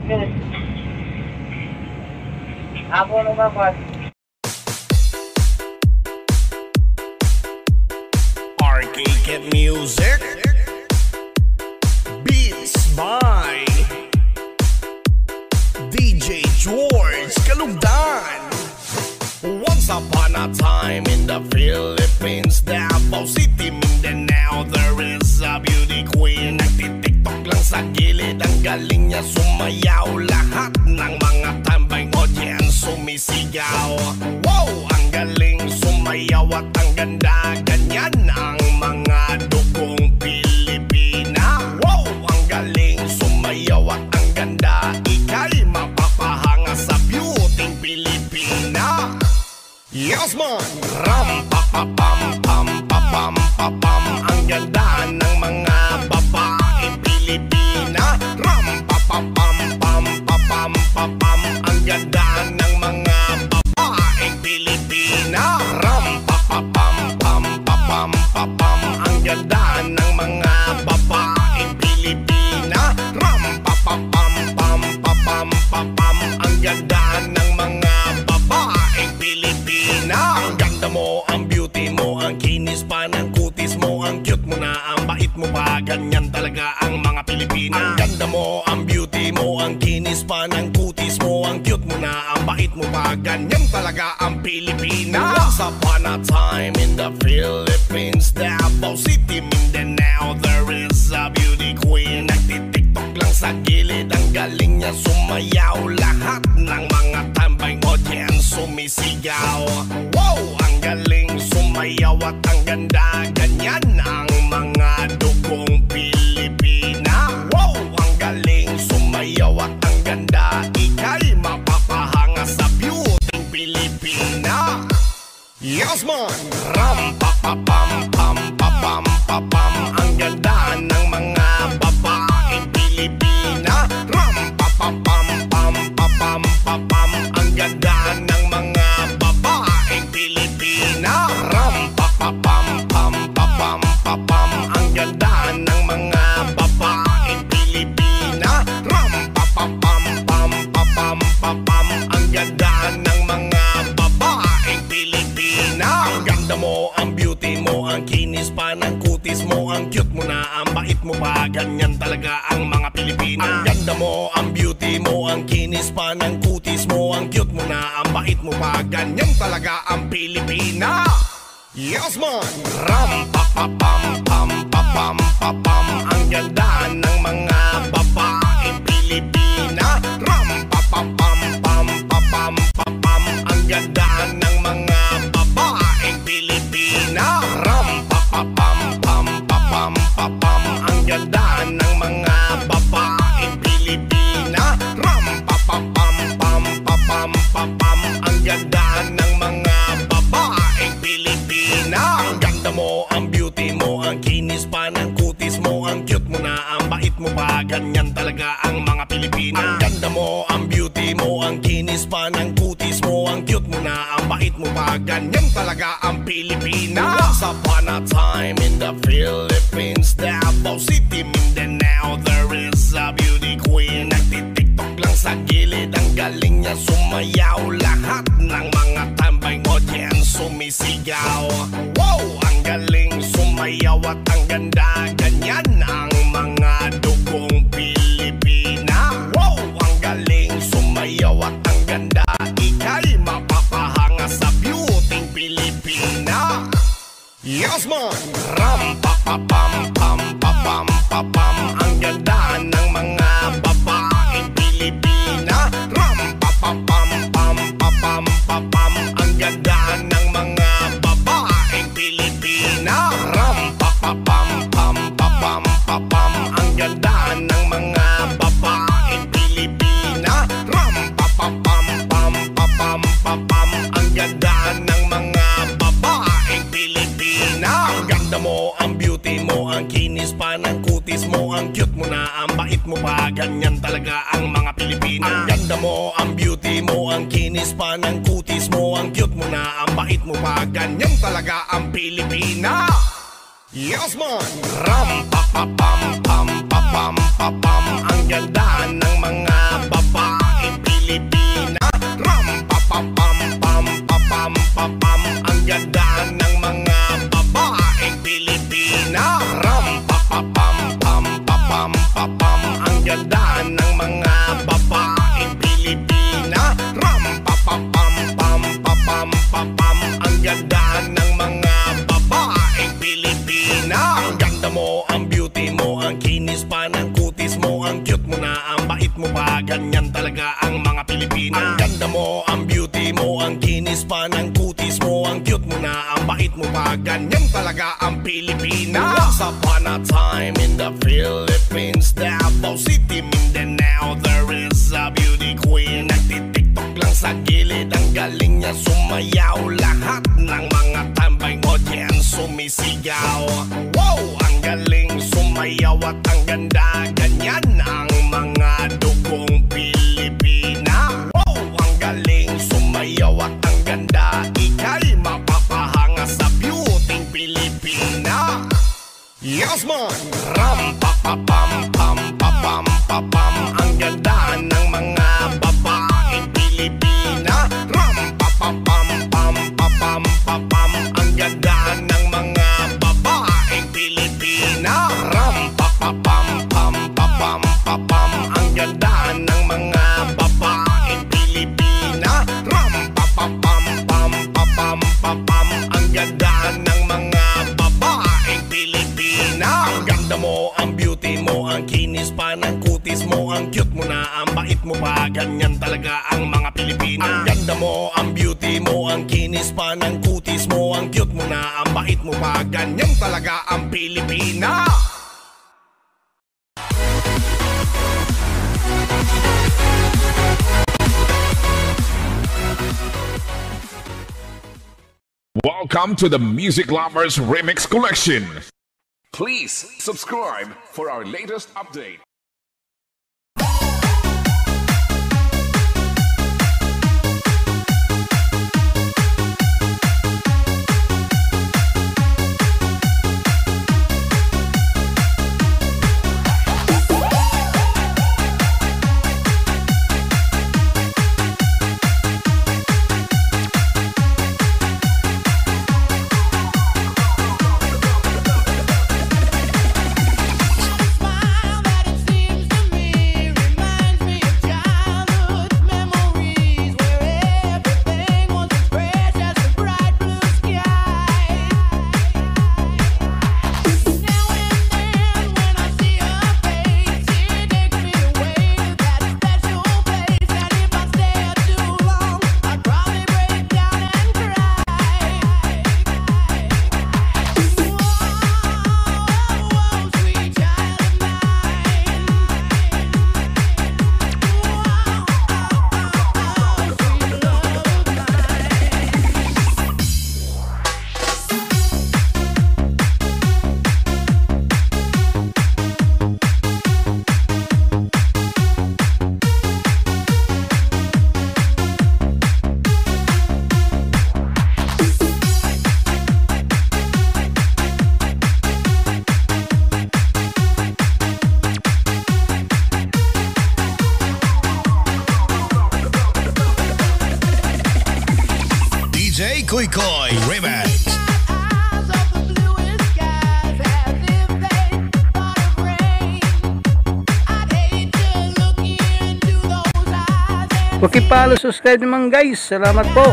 Good. Ako naman ba? Arcade Music Beats by DJ George Kalugdan. Once upon a time in the Philippines, Davao City, Mindanao, there is a beauty queen. Nagtitiktok lang sa gilid, ang galing niya sumayaw. Lahat ng mga tambay audience sumisigaw. Wow, ang galing sumayaw at ang ganda. Ganyan ang mga dugong Pilipina. Wow, ang galing sumayaw at ang ganda. Ika'y mapapahanga sa beauty Pilipina. Yes man! Ram pa pa pam pam pa pam pa pam. Ang ganda ng mga babaeng Pilipina. Ram pa pa pam pam pa pam pa pam. Ang ganda ng mga babaeng Pilipina. Ram pa pa pam pam pa pam pa pam. Ang ganda ng mga babaeng Pilipina. Ram pa pa pam pam pa pam pa pam. Ang ganda ng mga babaeng Pilipina. Ang ganda mo, ang beauty mo, ang kinis pa ng kutis mo, ang cute mo na, ang bait mo pa, ganyan talaga ang mga Pilipina. Ang ganda mo, ang beauty mo, ang kinis pa ng kutis mo, ang cute mo na, ang bait mo pa, ganyan talaga ang Pilipina. Once upon a time in the Philippines, Davao City, Mindanao, there is a beauty queen. Nagtitiktok lang sa gilid, ang galing niya sumayaw. Lahat ng mga tambay audience sumisigaw. Wow, ang galing sumayaw at ang ganda. Ganyan ang mga dugong Pilipina. Wow, ang galing sumayaw at ang ganda. Ika'y mapapahanga sa beauty Pilipina. Yes man! Ram pa pa pam pam pa pam pa pam. Ang ganda ng mga babaeng Pilipina. Ram pa pa pam pam pa pam pa pam. Ang ganda ng mga babaeng Pilipina. Ram pa pa pam pam pa pam pa pam. Ang ganda ng mga babaeng Pilipina. Ram pa pa pam pam pa pam pa pam. Ang ganda ng mga babaeng Pilipina. Ang ganda mo, ang beauty mo, ang kinis pa ng kutis mo, ang cute mo na, ang bait mo pa, ganyan talaga ang mga Pilipina. Ang ganda mo, ang beauty mo, ang kinis pa ng kutis mo, ang cute mo na, ang bait mo pa, ganyan talaga ang Pilipina. Yes man! Ram pa pa pam pam pa pam pa pam. Ang ganda ng mga babaeng Pilipina. Ram pa pa pam pam pa pam pa pam. Ang ganda ng mga babaeng Pilipina. Ram pa pa pam pam pa pam pa pam. Ang ganda ng mga babaeng Pilipina. Ram pa pa pam pam pa pam pa pam. Ang ganda ng mga babaeng Pilipina. Ang ganda mo, ang beauty mo, ang kinis pa ng kutis mo, ang cute mo na, ang bait mo pa, ganyan talaga ang mga Pilipina. Ang ganda mo, ang beauty mo, ang kinis pa ng kutis mo, ang cute mo na, ang bait mo pa, ganyan talaga ang Pilipina. Once upon a time in the Philippines, Davao City, Mindanao, there is a beauty queen. Nagtitiktok lang sa gilid, ang galing niya sumayaw. Lahat ng mga tambay audience sumisigaw. Wow, ang galing sumayaw at ang ganda. Ganyan ang mga dugong Pilipina. Wow, ang galing sumayaw at ang ganda. Ika'y mapapahanga sa beauty Pilipina. Yes man! Ram pa pa pam pam pa pam pa pam. Ang ganda ng mga babaeng Pilipina. Ram pa pa pam pam pa pam pa pam. Ang ganda ng mga babaeng Pilipina. Ram pa pa pam pam pa pam pa pam. Ang ganda ng mga babaeng Pilipina. Ram pa pa pam pam pa pam pa pam. Ang ganda ng mga babaeng Pilipina. Ang ganda mo, ang beauty mo, ang kinis pa ng kutis mo, ang cute mo na, ang bait mo pa, ganyan talaga ang mga Pilipina. Ang ganda mo, ang beauty mo, ang kinis pa ng kutis mo, ang cute mo na, ang bait mo pa, ganyan talaga ang Pilipina. Yes man! Ram pa pa pam pam pa pam pa pam. Ang ganda ng mga pa, ganyan talaga ang mga Pilipina. Ang ganda mo, ang beauty mo, ang kinis pa ng kutis mo, ang cute mo na, ang bait mo pa, ganyan talaga ang Pilipina. Once upon a time in the Philippines, Davao City, Mindanao, there is a beauty queen. Nagtitiktok lang sa gilid, ang galing niya sumayaw. Lahat ng mga tambay audience sumisigaw. Wow, ang galing sumayaw at ang ganda, ganyan ang mga dugong Pilipina. Wow, ang galing sumayaw at ang ganda, ika'y mapapahanga sa beauty Pilipina. Yes man! Ram pa pa pam pam pa pam pa pam, ang ganda ng mga babaeng Pilipina. Ram pa pa pam pam pa pam pa pam, ang ganda ng mga babaeng Pilipina. Ram pa pa pam pam pa pam pa pam, ang ganda ng mga babaeng Pilipina. Ram pa pa pam pam pa pam pa pam, ang ganda ng mga babaeng Pilipina. Ang ganda mo, ang beauty mo, ang kinis pa ng kutis mo, ang cute mo na, ang bait mo pa, ganyan talaga ang mga Pilipina. Ang ganda mo, ang beauty mo, ang kinis pa ng kutis mo, ang cute mo na, ang bait mo pa, ganyan talaga ang Pilipina. Welcome to the Music Lovers Remix Collection. Please subscribe for our latest update. DJ Koy Koy Remix. Pakipalo, subscribe naman guys. Salamat po.